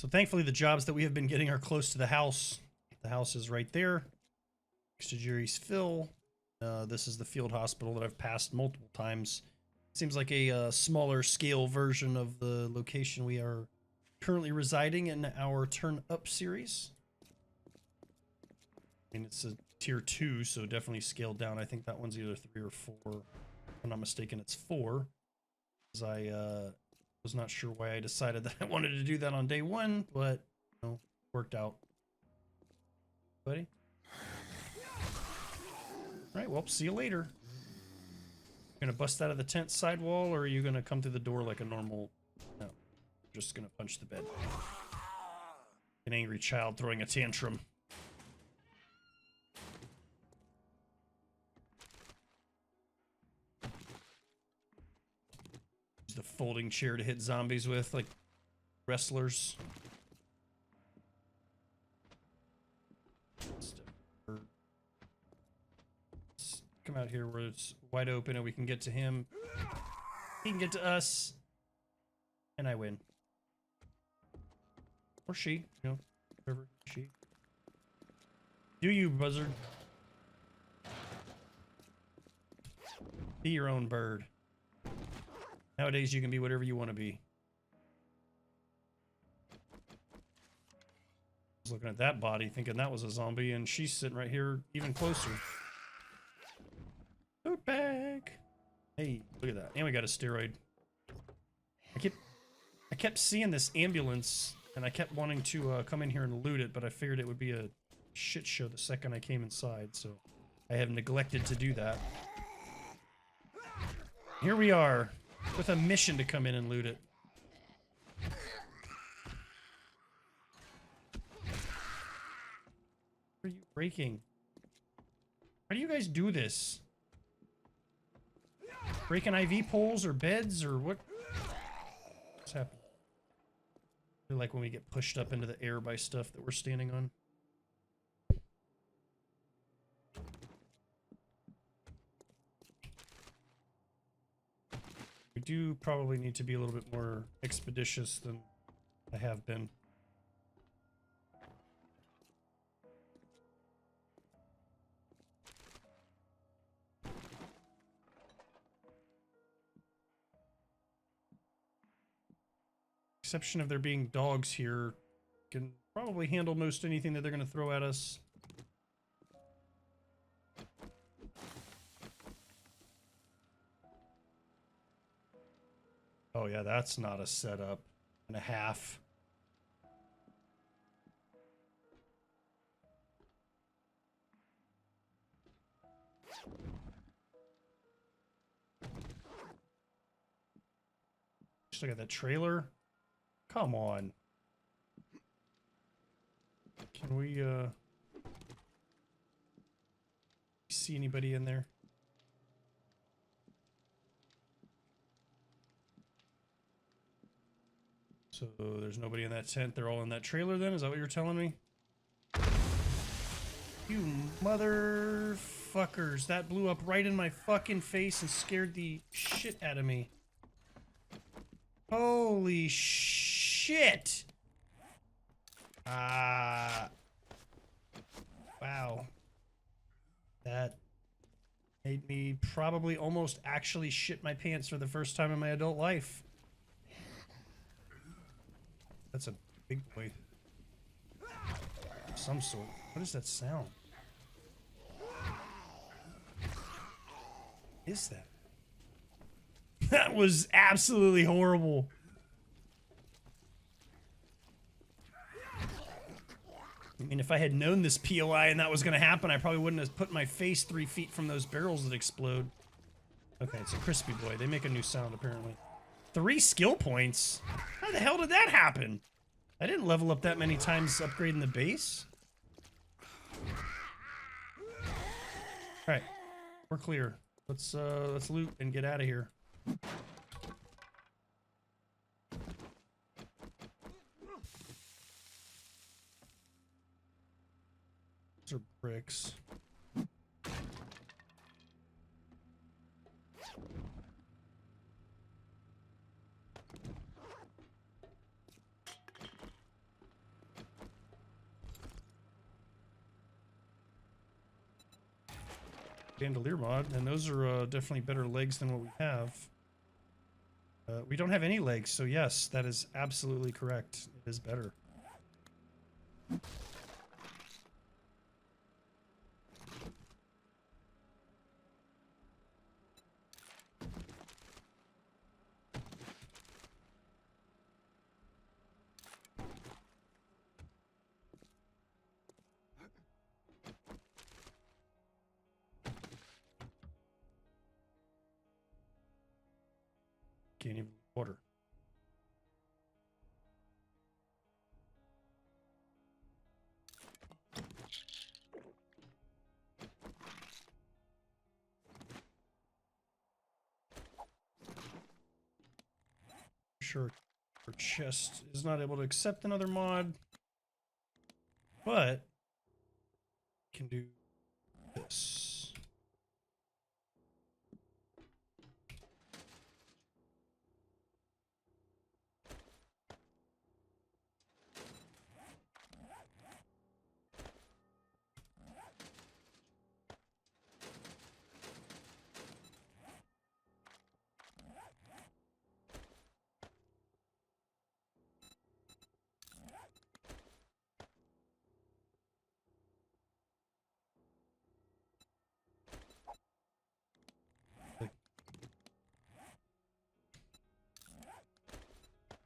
So thankfully the jobs that we have been getting are close to the house. The house is right there. Next to Jerry's Phil. This is the field hospital that I've passed multiple times. Seems like a smaller scale version of the location we are currently residing in our Turn Up series. I mean, it's a tier 2, so definitely scaled down. I think that one's either 3 or 4. If I'm not mistaken, it's 4. Because I was not sure why I decided that I wanted to do that on day 1, but you know, worked out. Buddy? Alright, well, see you later. Gonna bust out of the tent sidewall, or are you gonna come through the door like a normal... No. Just gonna punch the bed. An angry child throwing a tantrum. Use the folding chair to hit zombies with, like wrestlers. Come out here where it's wide open and we can get to him. He can get to us. And I win. Or she, you know, whoever she. Do you, buzzard. Be your own bird. Nowadays you can be whatever you want to be. I was looking at that body thinking that was a zombie, and she's sitting right here even closer. Loot bag. Hey, look at that. And we got a steroid. I kept seeing this ambulance, and I kept wanting to come in here and loot it, but I figured it would be a shit show the second I came inside, so I have neglected to do that. Here we are, with a mission to come in and loot it. What are you breaking? How do you guys do this? Breaking IV poles or beds or what? What's happening? I feel like when we get pushed up into the air by stuff that we're standing on. We do probably need to be a little bit more expeditious than I have been. Exception of there being dogs here, can probably handle most anything that they're going to throw at us. Oh yeah, that's not a setup and a half. Just look at that trailer. Come on. Can we, see anybody in there? So there's nobody in that tent. They're all in that trailer then? Is that what you're telling me? You motherfuckers. That blew up right in my fucking face and scared the shit out of me. Holy shit! Wow. That made me probably almost actually shit my pants for the first time in my adult life. That's a big boy. Of some sort. What is that sound? What is that? That was absolutely horrible. I mean, if I had known this POI and that was going to happen, I probably wouldn't have put my face 3 feet from those barrels that explode. Okay, it's a crispy boy. They make a new sound, apparently. 3 skill points? How the hell did that happen? I didn't level up that many times upgrading the base. Alright, we're clear. Let's loot and get out of here. Those are bricks. bandolier mod, and those are definitely better legs than what we have. We don't have any legs, so yes, that is absolutely correct. It is better. Can't even water. Sure, our chest is not able to accept another mod, but can do this.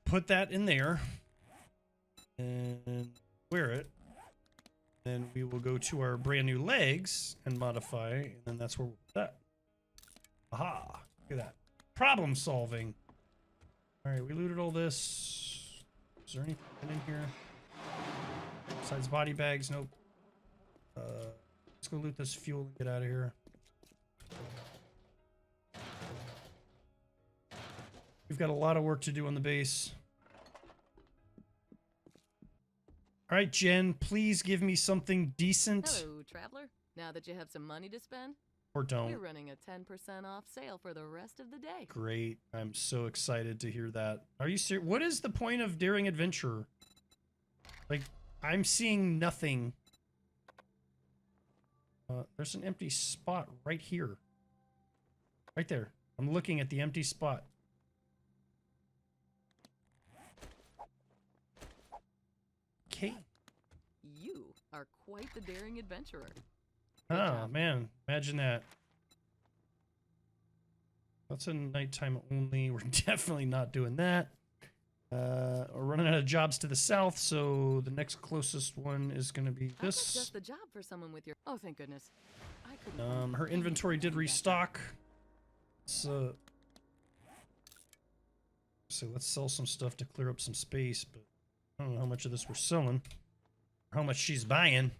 Put that in there and wear it. Then we will go to our brand new legs and modify, and then that's where we'll put that. Aha! Look at that. Problem solving. Alright, we looted all this. Is there anything in here? Besides body bags? Nope. Let's go loot this fuel and get out of here. We've got a lot of work to do on the base. All right, Jen, please give me something decent. Hello, traveler. Now that you have some money to spend, Or don't. we're running a 10% off sale for the rest of the day. Great. I'm so excited to hear that. Are you serious? What is the point of Daring Adventure? Like, I'm seeing nothing. There's an empty spot right here. Right there. I'm looking at the empty spot. Okay. You are quite the daring adventurer. Oh, man. Imagine that. That's a nighttime only. We're definitely not doing that. We're running out of jobs to the south, so the next closest one is going to be this. Just the job for someone with your... Oh, thank goodness. I couldn't... Her inventory did restock. So let's sell some stuff to clear up some space, but I don't know how much of this we're selling. Or how much she's buying.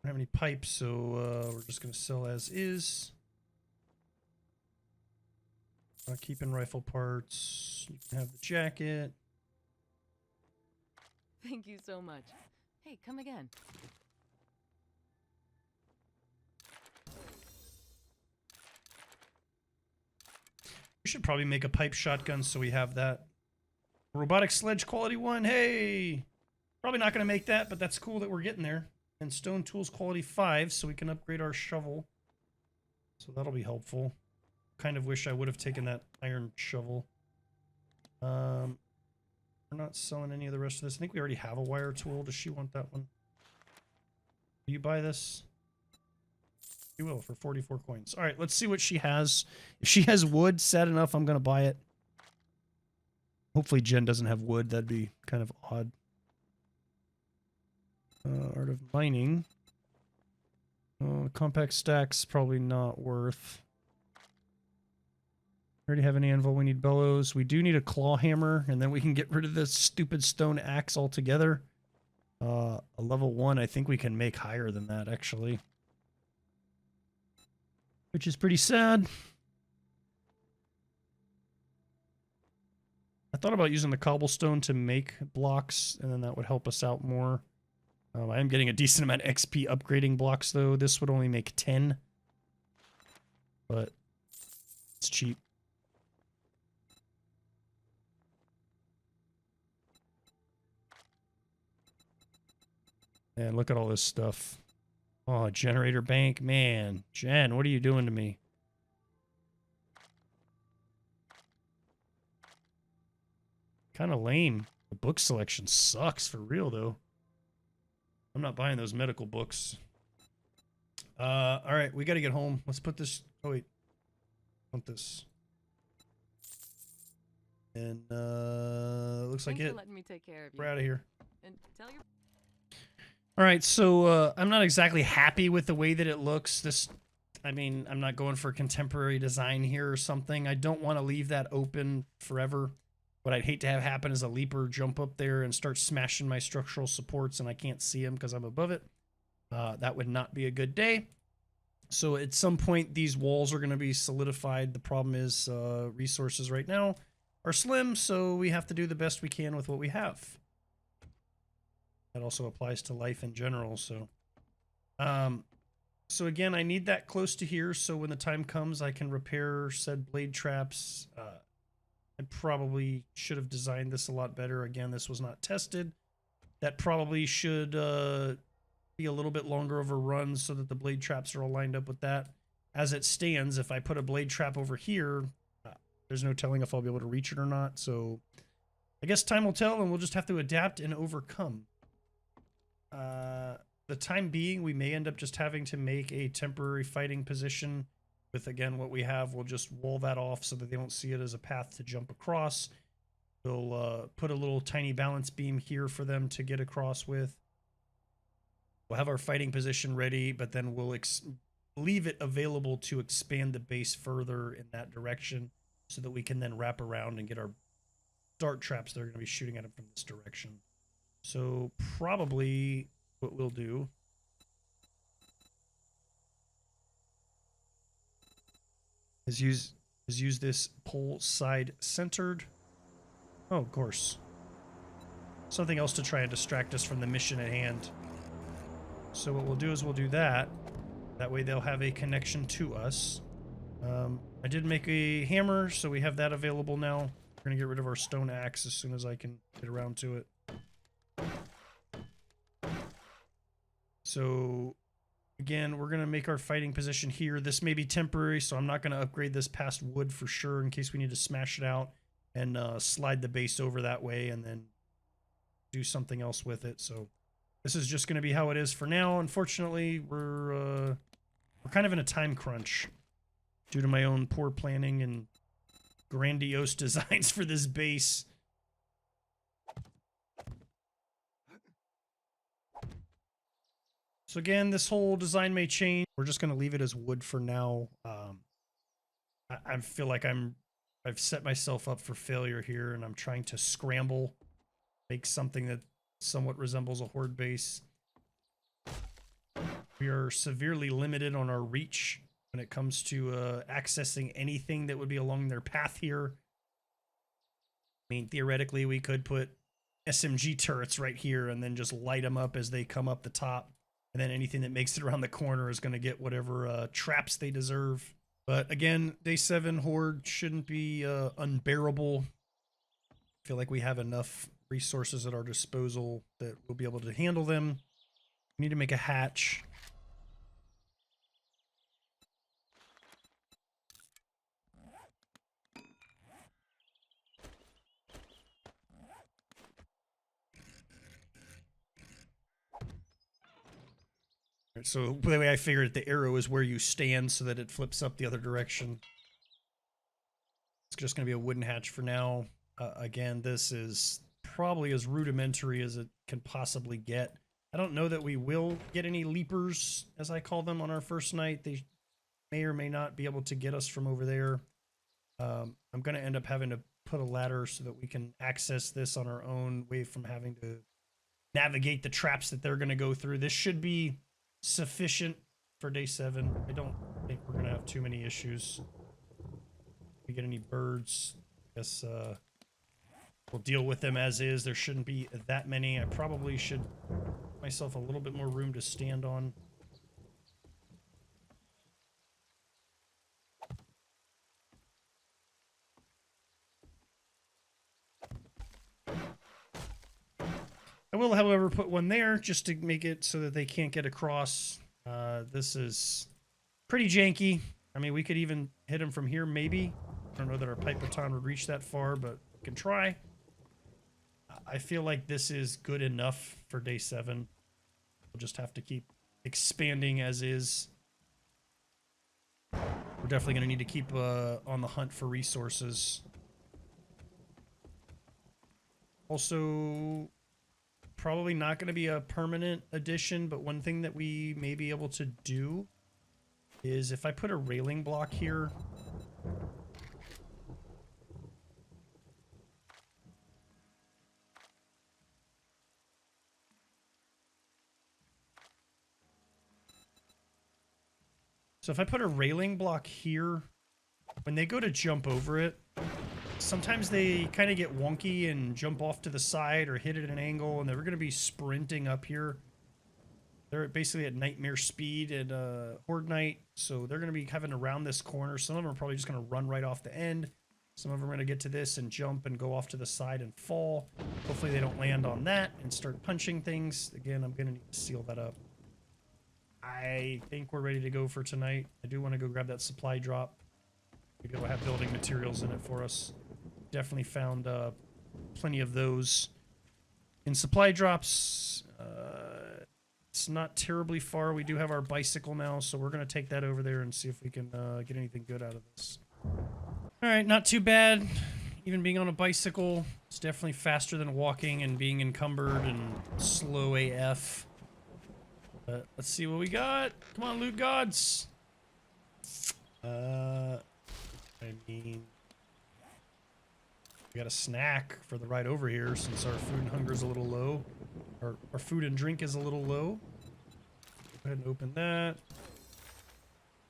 I don't have any pipes, so we're just going to sell as is. Keeping rifle parts. You can have the jacket. Thank you so much. Hey, come again. We should probably make a pipe shotgun so we have that. Robotic sledge quality 1. Hey! Probably not going to make that, but that's cool that we're getting there. And stone tools quality 5 so we can upgrade our shovel. So that'll be helpful. Kind of wish I would have taken that iron shovel. We're not selling any of the rest of this. I think we already have a wire tool. Does she want that one? Will you buy this? You will for 44 coins. All right, let's see what she has. If she has wood, sad enough, I'm going to buy it. Hopefully Jen doesn't have wood. That'd be kind of odd. Art of mining. Compact stacks, probably not worth. Already have an anvil. We need bellows. We do need a claw hammer, and then we can get rid of this stupid stone axe altogether. A level 1, I think we can make higher than that, actually. Which is pretty sad. I thought about using the cobblestone to make blocks, and then that would help us out more. I am getting a decent amount of XP upgrading blocks, though. This would only make 10. But it's cheap. And look at all this stuff. Oh, generator bank, man. Jen, what are you doing to me? Kind of lame. The book selection sucks for real, though. I'm not buying those medical books. All right, we got to get home. Let's put this. Oh wait, I want this. And looks like Thanks it. for letting me take care of you. We're out of here. And tell your All right, so I'm not exactly happy with the way that it looks. I mean, I'm not going for contemporary design here or something. I don't want to leave that open forever. What I'd hate to have happen is a leaper jump up there and start smashing my structural supports and I can't see him because I'm above it. That would not be a good day. So at some point, these walls are going to be solidified. The problem is resources right now are slim, so we have to do the best we can with what we have. That also applies to life in general. So again, I need that close to here so when the time comes, I can repair said blade traps. I probably should have designed this a lot better. Again, this was not tested. That probably should be a little bit longer of a run so that the blade traps are all lined up with that. As it stands, if I put a blade trap over here, there's no telling if I'll be able to reach it or not. So I guess time will tell and we'll just have to adapt and overcome. The time being, we may end up just having to make a temporary fighting position with, again, what we have. We'll just wall that off so that they don't see it as a path to jump across. We'll put a little tiny balance beam here for them to get across with. We'll have our fighting position ready, but then we'll leave it available to expand the base further in that direction so that we can then wrap around and get our dart traps that are going to be shooting at them from this direction. So probably what we'll do is use this pole side centered. Oh, of course. Something else to try and distract us from the mission at hand. So what we'll do is we'll do that. That way they'll have a connection to us. I did make a hammer, so we have that available now. We're going to get rid of our stone axe as soon as I can get around to it. So, again, we're going to make our fighting position here. This may be temporary, so I'm not going to upgrade this past wood for sure in case we need to smash it out and slide the base over that way and then do something else with it. So this is just going to be how it is for now. Unfortunately, we're kind of in a time crunch due to my own poor planning and grandiose designs for this base. So again, this whole design may change. We're just going to leave it as wood for now. I feel like I've set myself up for failure here, and I'm trying to scramble, make something that somewhat resembles a horde base. We are severely limited on our reach when it comes to accessing anything that would be along their path here. I mean, theoretically, we could put SMG turrets right here and then just light them up as they come up the top. And then anything that makes it around the corner is going to get whatever traps they deserve. But again, day 7 horde shouldn't be unbearable. I feel like we have enough resources at our disposal that we'll be able to handle them. We need to make a hatch. So the way I figured it, the arrow is where you stand so that it flips up the other direction. It's just going to be a wooden hatch for now. Again, this is probably as rudimentary as it can possibly get. I don't know that we will get any leapers, as I call them, on our first night. They may or may not be able to get us from over there. I'm going to end up having to put a ladder so that we can access this on our own, away from having to navigate the traps that they're going to go through. This should be sufficient for day 7. I don't think we're going to have too many issues. If we get any birds, I guess we'll deal with them as is. There shouldn't be that many. I probably should give myself a little bit more room to stand on. I will, however, put one there just to make it so that they can't get across. This is pretty janky. I mean, we could even hit him from here, maybe. I don't know that our pipe baton would reach that far, but we can try. I feel like this is good enough for day 7. We'll just have to keep expanding as is. We're definitely going to need to keep on the hunt for resources. Also, probably not going to be a permanent addition, but one thing that we may be able to do is if I put a railing block here. So if I put a railing block here, when they go to jump over it, sometimes they kind of get wonky and jump off to the side or hit at an angle, and they're going to be sprinting up here. They're basically at nightmare speed at Horde Night, so they're going to be having to round this corner. Some of them are probably just going to run right off the end. Some of them are going to get to this and jump and go off to the side and fall. Hopefully they don't land on that and start punching things. Again, I'm going to need to seal that up. I think we're ready to go for tonight. I do want to go grab that supply drop. Maybe it'll have building materials in it for us. Definitely found plenty of those in supply drops. It's not terribly far. We do have our bicycle now, so we're going to take that over there and see if we can get anything good out of this. All right, not too bad. Even being on a bicycle, it's definitely faster than walking and being encumbered and slow AF. But let's see what we got. Come on, loot gods. I mean, we got a snack for the ride over here since our food and hunger is a little low. Our food and drink is a little low. Go ahead and open that.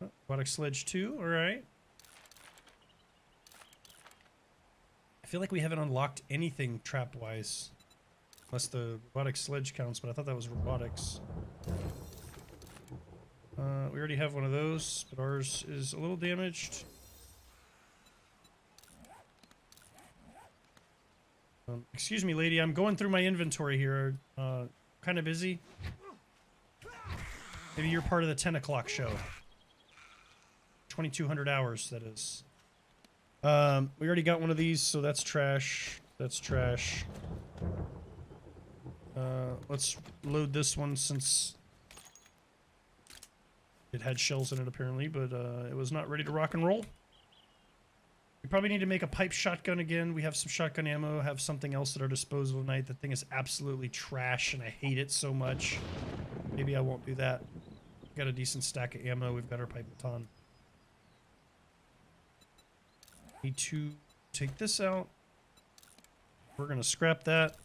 Oh, robotic sledge 2, all right. I feel like we haven't unlocked anything trap-wise. Unless the robotic sledge counts, but I thought that was robotics. We already have one of those, but ours is a little damaged. Excuse me, lady, I'm going through my inventory here. Kind of busy. Maybe you're part of the 10 o'clock show. 2,200 hours, that is. We already got one of these, so that's trash. That's trash. Let's load this one since it had shells in it apparently, but it was not ready to rock and roll. We probably need to make a pipe shotgun again. We have some shotgun ammo, have something else at our disposal tonight. The thing is absolutely trash and I hate it so much. Maybe I won't do that. We've got a decent stack of ammo. We've got our pipe baton. Need to take this out. We're going to scrap that.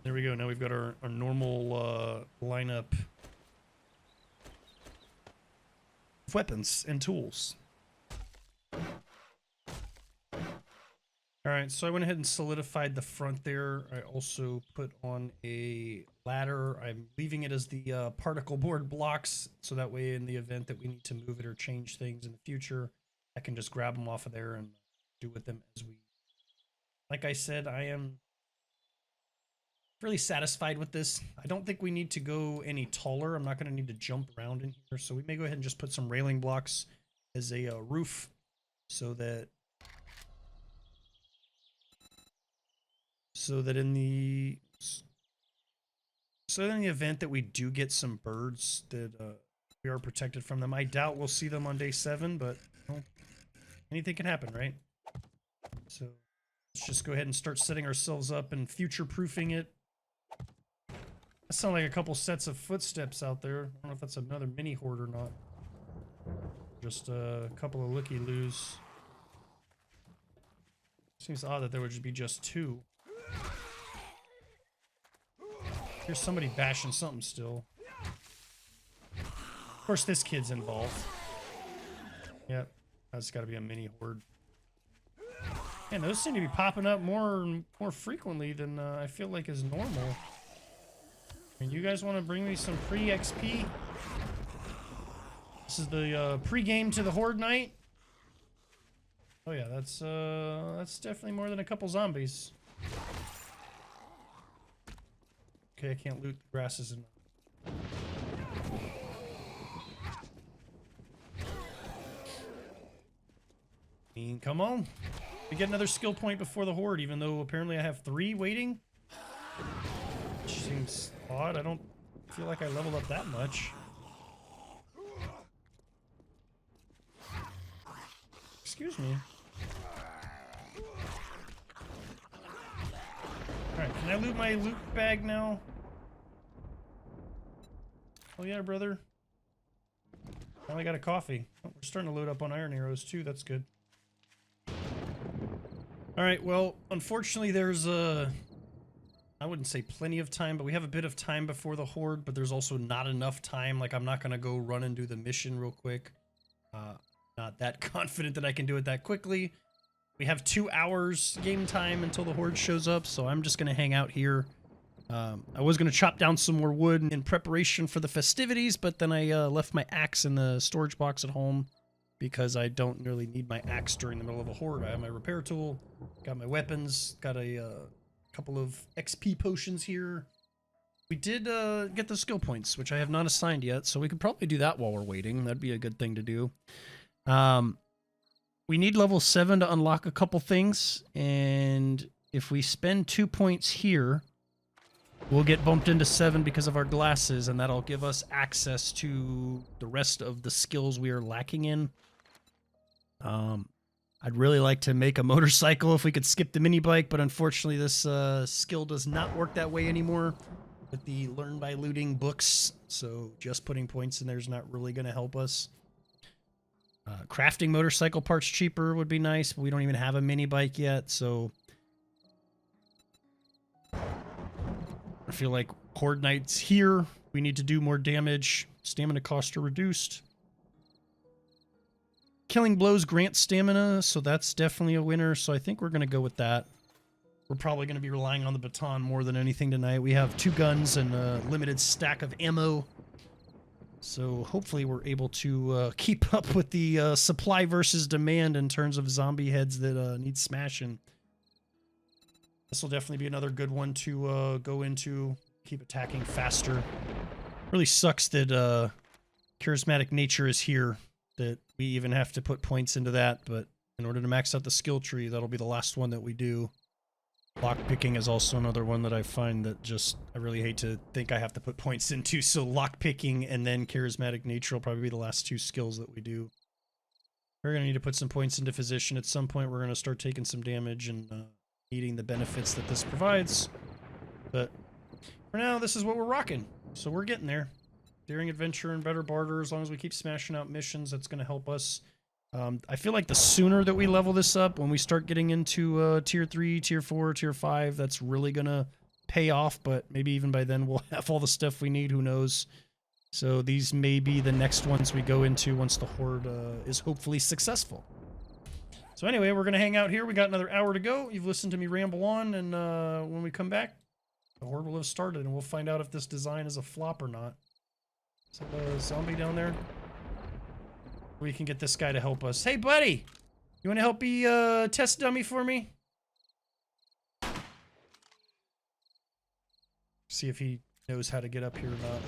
There we go. Now we've got our normal lineup of weapons and tools. Alright, so I went ahead and solidified the front there. I also put on a ladder. I'm leaving it as the particle board blocks, so that way in the event that we need to move it or change things in the future, I can just grab them off of there and do with them as we... Like I said, I am really satisfied with this. I don't think we need to go any taller. I'm not going to need to jump around in here, so we may go ahead and just put some railing blocks as a roof so that in the event that we do get some birds that we are protected from them. I doubt we'll see them on day 7, but you know, anything can happen, right? So let's just go ahead and start setting ourselves up and future-proofing it. That sounds like a couple sets of footsteps out there. I don't know if that's another mini horde or not. Just a couple of looky-loos. Seems odd that there would just be just 2. Here's somebody bashing something still. Of course, this kid's involved. Yep, that's got to be a mini horde. Man, those seem to be popping up more frequently than I feel like is normal. And you guys want to bring me some free XP? This is the pre-game to the Horde Night. Oh yeah, that's definitely more than a couple zombies. Okay, I can't loot the grasses in. I mean, come on. We get another skill point before the horde, even though apparently I have 3 waiting. Which seems odd. I don't feel like I leveled up that much. Excuse me. Alright, can I loot my loot bag now? Oh yeah, brother. Finally got a coffee. Oh, we're starting to load up on iron arrows too, that's good. Alright, well, unfortunately there's I wouldn't say plenty of time, but we have a bit of time before the horde, but there's also not enough time. Like, I'm not gonna go run and do the mission real quick. Not that confident that I can do it that quickly. We have 2 hours game time until the horde shows up, so I'm just gonna hang out here. I was gonna chop down some more wood in preparation for the festivities, but then I left my axe in the storage box at home because I don't really need my axe during the middle of a horde. I have my repair tool, got my weapons, got a couple of XP potions here. We did get the skill points, which I have not assigned yet, so we could probably do that while we're waiting. That'd be a good thing to do. We need level 7 to unlock a couple things, and if we spend 2 points here, we'll get bumped into 7 because of our glasses, and that'll give us access to the rest of the skills we are lacking in. I'd really like to make a motorcycle if we could skip the mini bike, but unfortunately this skill does not work that way anymore with the learn by looting books, so just putting points in there is not really going to help us. Crafting motorcycle parts cheaper would be nice, but we don't even have a mini bike yet, so I feel like Horde Knight's here. We need to do more damage. Stamina costs are reduced. Killing blows grant stamina, so that's definitely a winner, so I think we're going to go with that. We're probably going to be relying on the baton more than anything tonight. We have 2 guns and a limited stack of ammo, so hopefully we're able to keep up with the supply versus demand in terms of zombie heads that need smashing. This will definitely be another good one to go into, keep attacking faster. Really sucks that charismatic nature is here, that we even have to put points into that, but in order to max out the skill tree, that'll be the last one that we do. Lockpicking is also another one that I find that just, I really hate to think I have to put points into, so lockpicking and then charismatic nature will probably be the last 2 skills that we do. We're going to need to put some points into physician. At some point, we're going to start taking some damage and needing the benefits that this provides. But for now, this is what we're rocking, so we're getting there. Daring adventure and better barter, as long as we keep smashing out missions, that's going to help us. I feel like the sooner that we level this up, when we start getting into tier 3, tier 4, tier 5, that's really going to pay off, but maybe even by then we'll have all the stuff we need, who knows. So these may be the next ones we go into once the horde is hopefully successful. So anyway, we're going to hang out here. We got another hour to go. You've listened to me ramble on, and when we come back, the horde will have started, and we'll find out if this design is a flop or not. Is that a zombie down there? We can get this guy to help us. Hey, buddy! You want to help be test dummy for me? See if he knows how to get up here or not.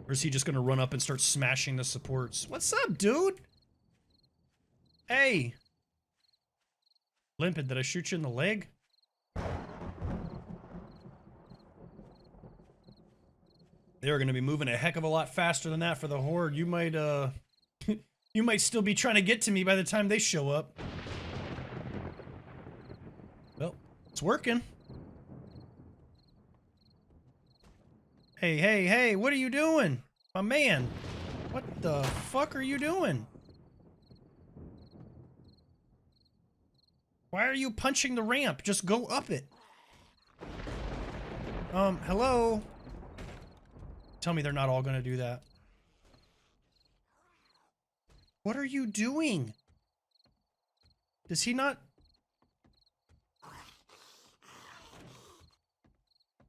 Or is he just going to run up and start smashing the supports? What's up, dude? Hey! Limpid, did I shoot you in the leg? They're going to be moving a heck of a lot faster than that for the horde. You might, you might still be trying to get to me by the time they show up. Well, it's working. Hey, hey, hey, what are you doing? My man, what the fuck are you doing? Why are you punching the ramp? Just go up it. Hello? Tell me they're not all gonna do that. What are you doing? Does he not?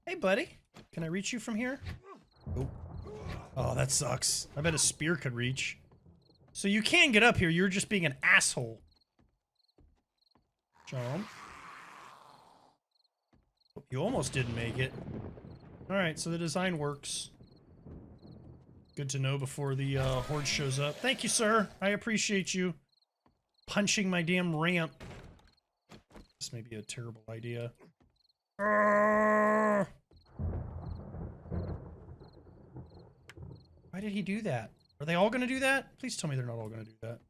Hey, buddy. Can I reach you from here? Oh. Oh, that sucks. I bet a spear could reach. So you can get up here, you're just being an asshole. Jump. You almost didn't make it. Alright, so the design works. Good to know before the horde shows up. Thank you, sir. I appreciate you punching my damn ramp. This may be a terrible idea. Why did he do that? Are they all going to do that? Please tell me they're not all going to do that.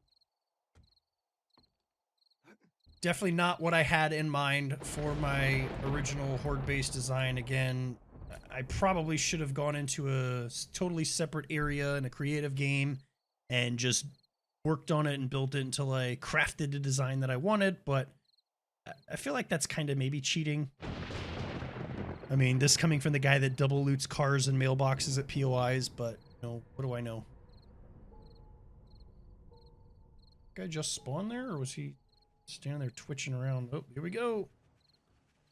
Definitely not what I had in mind for my original horde-based design. Again, I probably should have gone into a totally separate area in a creative game and just worked on it and built it until I crafted the design that I wanted, but I feel like that's kind of maybe cheating. I mean, this coming from the guy that double loots cars and mailboxes at POIs, but, you know, what do I know? Guy just spawned there, or was he standing there twitching around? Oh, here we go.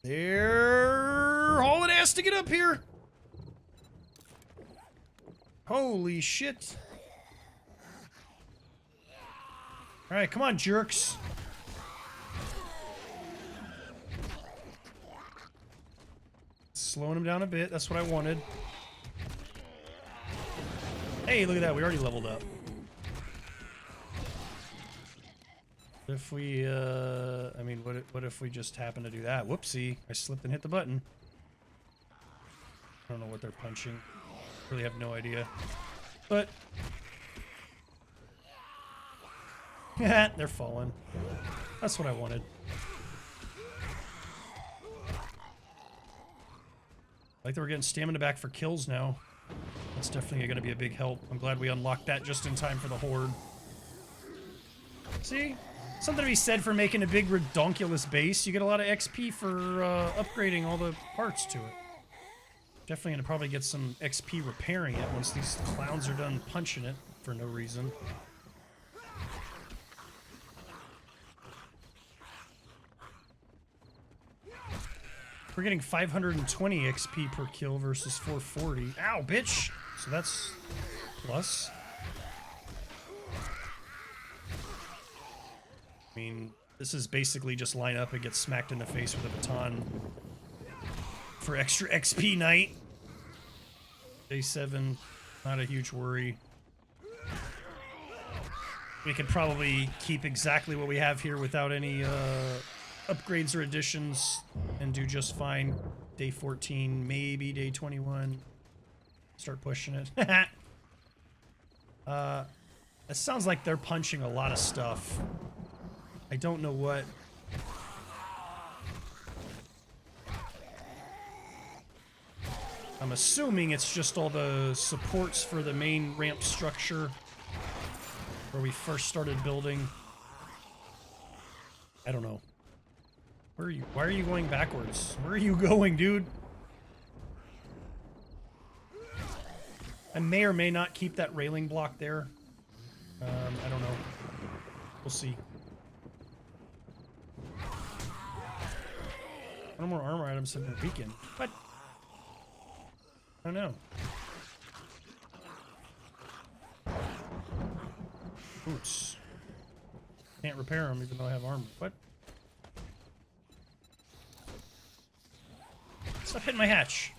They're hauling ass to get up here. Holy shit. All right, come on, jerks. Slowing him down a bit. That's what I wanted. Hey, look at that. We already leveled up. If we, I mean, what if we just happen to do that? Whoopsie. I slipped and hit the button. I don't know what they're punching. Really have no idea. But... yeah, they're falling. That's what I wanted. Like they were getting stamina back for kills now. That's definitely going to be a big help. I'm glad we unlocked that just in time for the horde. See? Something to be said for making a big redonkulous base. You get a lot of XP for upgrading all the parts to it. Definitely going to probably get some XP repairing it once these clowns are done punching it for no reason. We're getting 520 XP per kill versus 440. Ow, bitch! So that's plus. I mean, this is basically just line up and get smacked in the face with a baton for extra XP night. Day 7, not a huge worry. We could probably keep exactly what we have here without any upgrades or additions and do just fine. Day 14, maybe day 21. Start pushing it. It sounds like they're punching a lot of stuff. I don't know what. I'm assuming it's just all the supports for the main ramp structure where we first started building. I don't know. Where are you? Why are you going backwards? Where are you going, dude? I may or may not keep that railing block there. I don't know. We'll see. No more armor items have been weakened. What? I don't know. Boots. Can't repair them even though I have armor. What? Stop hitting my hatch.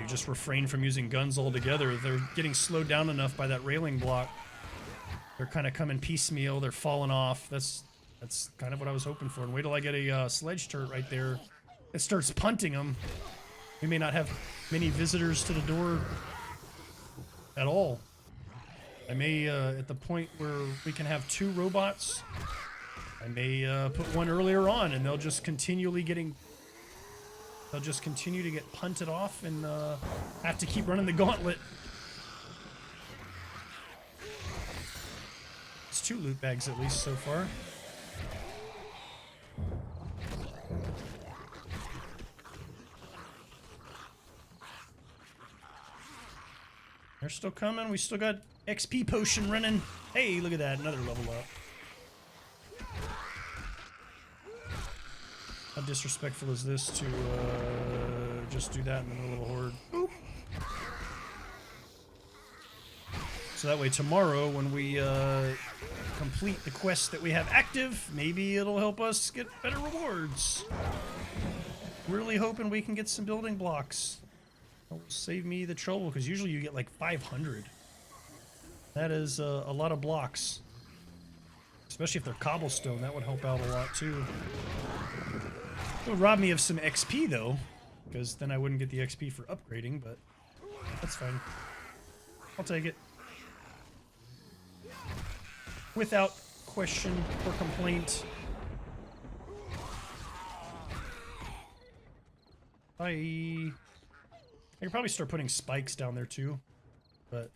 Just refrain from using guns altogether. They're getting slowed down enough by that railing block. They're kind of coming piecemeal. They're falling off. That's kind of what I was hoping for. And wait till I get a sledge turret right there. It starts punting them. We may not have many visitors to the door at all. I may, at the point where we can have 2 robots, I may put one earlier on, and they'll just continually getting. They'll just continue to get punted off and have to keep running the gauntlet. It's 2 loot bags at least so far. They're still coming. We still got XP potion running. Hey, look at that. Another level up. How disrespectful is this to just do that in the middle of a horde? Boop. So that way tomorrow when we complete the quest that we have active, maybe it'll help us get better rewards. Really hoping we can get some building blocks. That will save me the trouble, because usually you get like 500. That is a lot of blocks. Especially if they're cobblestone, that would help out a lot too. It would rob me of some XP though, because then I wouldn't get the XP for upgrading, but that's fine. I'll take it. Without question or complaint. I could probably start putting spikes down there too, but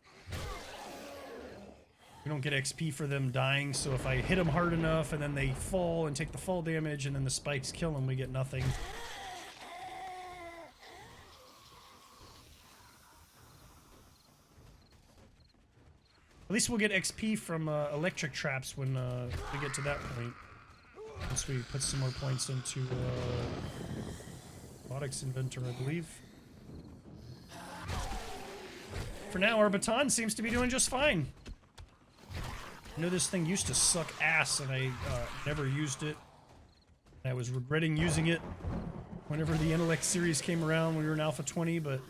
we don't get XP for them dying, so if I hit them hard enough and then they fall and take the fall damage and then the spikes kill them, we get nothing. At least we'll get XP from electric traps when we get to that point. Once we put some more points into robotics inventor, I believe. For now, our baton seems to be doing just fine. I know this thing used to suck ass, and I never used it. I was regretting using it whenever the Intellect series came around. We were in Alpha 20, but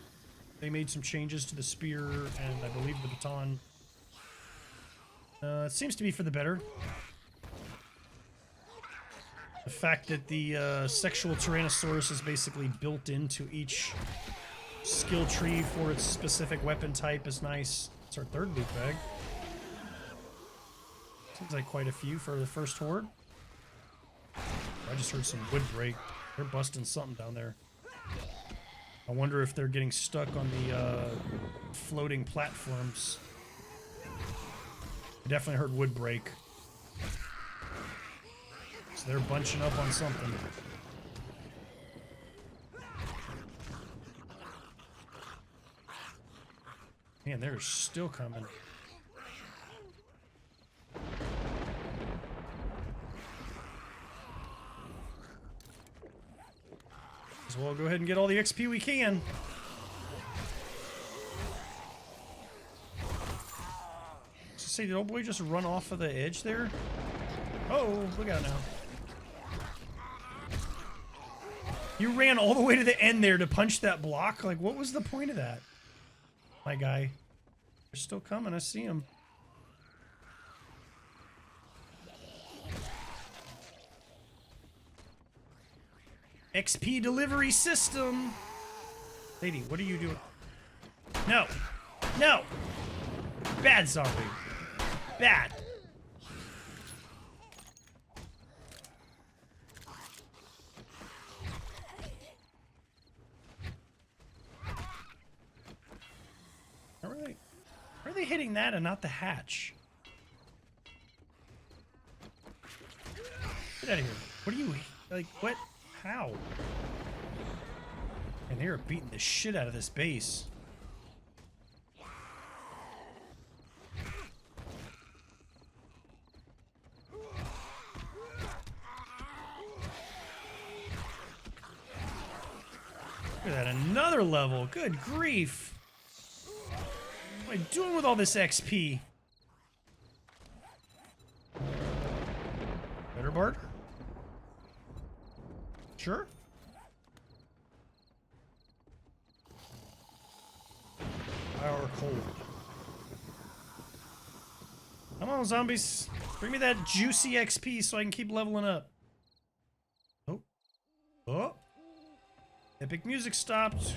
they made some changes to the spear, and I believe the baton. It seems to be for the better. The fact that the sexual Tyrannosaurus is basically built into each skill tree for its specific weapon type is nice. It's our third loot bag. Seems like quite a few for the first horde. I just heard some wood break. They're busting something down there. I wonder if they're getting stuck on the floating platforms. I definitely heard wood break. So they're bunching up on something. Man, they're still coming. As well go ahead and get all the XP we can. So say, did old boy just run off of the edge there? Oh, look out now. You ran all the way to the end there to punch that block? Like, what was the point of that? My guy. They're still coming, I see them. XP delivery system! Lady, what are you doing? No! No! Bad zombie. Bad. Alright. Where are they hitting that and not the hatch? Get out of here. What are you... Like, what? How? And they're beating the shit out of this base. Look at that, another level. Good grief. What am I doing with all this XP? Better barter? Sure. Power cold. Come on, zombies. Bring me that juicy XP so I can keep leveling up. Oh. Oh. Epic music stopped.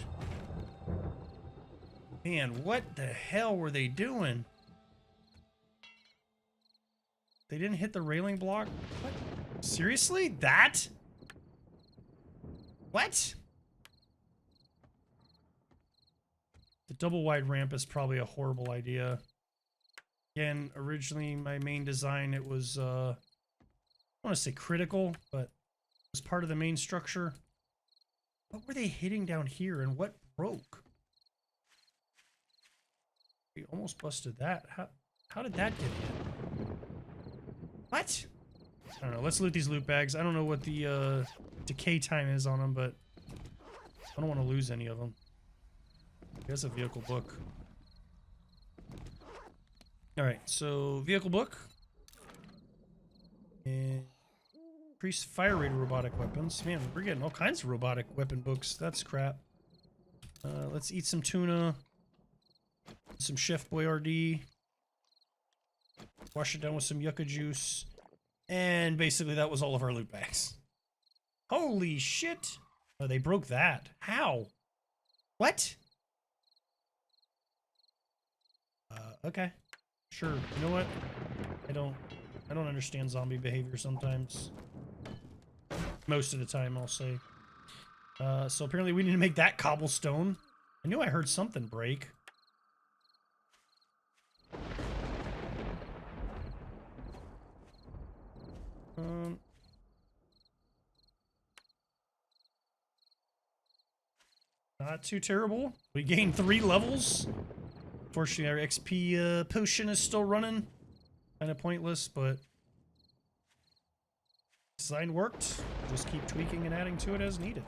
Man, what the hell were they doing? They didn't hit the railing block? What? Seriously? That? What? The double wide ramp is probably a horrible idea. Again, originally my main design, it was, I don't want to say critical, but it was part of the main structure. What were they hitting down here and what broke? We almost busted that. How did that get hit? What? I don't know. Let's loot these loot bags. I don't know what the decay time is on them, but I don't want to lose any of them. There's a vehicle book. Alright, so vehicle book. And increased fire rate of robotic weapons. Man, we're getting all kinds of robotic weapon books. That's crap. Let's eat some tuna. Some Chef Boyardee. Wash it down with some yucca juice. And basically that was all of our loot bags. Holy shit! Oh, they broke that. How? What? Okay. Sure. You know what? I don't understand zombie behavior sometimes. Most of the time, I'll say. So apparently we need to make that cobblestone. I knew I heard something break. Not too terrible. We gained 3 levels. Fortunately, our XP potion is still running. Kind of pointless, but design worked. Just keep tweaking and adding to it as needed.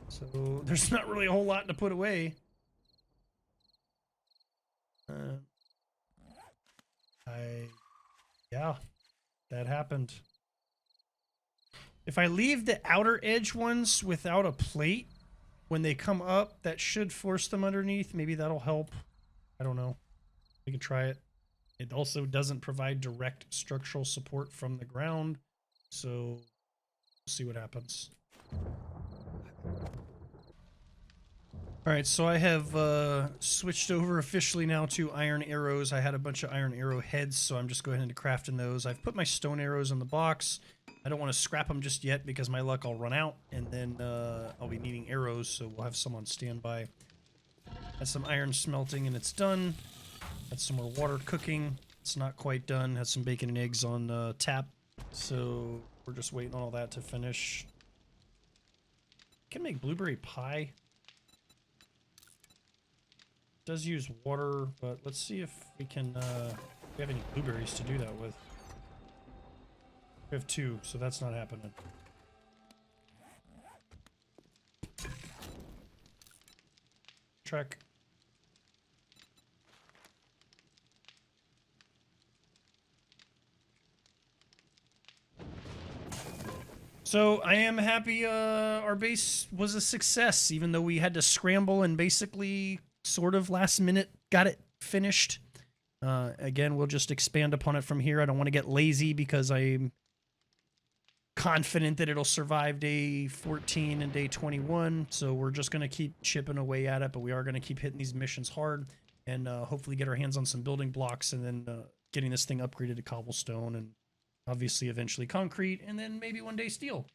So there's not really a whole lot to put away. Yeah, that happened. If I leave the outer edge ones without a plate, when they come up, that should force them underneath. Maybe that'll help. I don't know. We can try it. It also doesn't provide direct structural support from the ground, so we'll see what happens. Alright, so I have switched over officially now to iron arrows. I had a bunch of iron arrow heads, so I'm just going into crafting those. I've put my stone arrows in the box. I don't want to scrap them just yet because my luck will run out, and then I'll be needing arrows, so we'll have some on standby. Had some iron smelting and it's done. Had some more water cooking. It's not quite done. Had some bacon and eggs on tap, so we're just waiting on all that to finish. Can make blueberry pie. Does use water, but let's see if we can if we have any blueberries to do that with. We have 2, so that's not happening. Trek. So I am happy our base was a success, even though we had to scramble and basically sort of last minute got it finished. Again, we'll just expand upon it from here. I don't want to get lazy because I'm confident that it'll survive day 14 and day 21. So we're just going to keep chipping away at it, but we are going to keep hitting these missions hard and hopefully get our hands on some building blocks and then getting this thing upgraded to cobblestone and obviously eventually concrete and then maybe one day steel.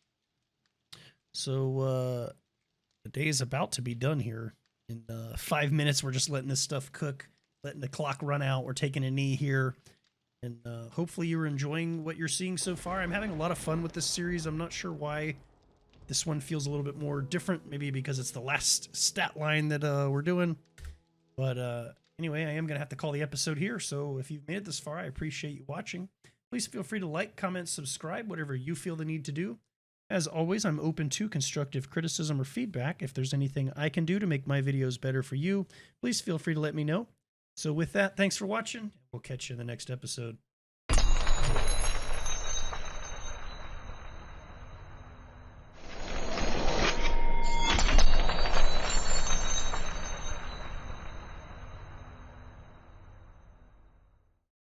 So the day is about to be done here. In 5 minutes, we're just letting this stuff cook, letting the clock run out. We're taking a knee here. And hopefully you're enjoying what you're seeing so far. I'm having a lot of fun with this series. I'm not sure why this one feels a little bit more different. Maybe because it's the last stat line that we're doing. But anyway, I am going to have to call the episode here. So if you've made it this far, I appreciate you watching. Please feel free to like, comment, subscribe, whatever you feel the need to do. As always, I'm open to constructive criticism or feedback. If there's anything I can do to make my videos better for you, please feel free to let me know. So with that, thanks for watching. We'll catch you in the next episode.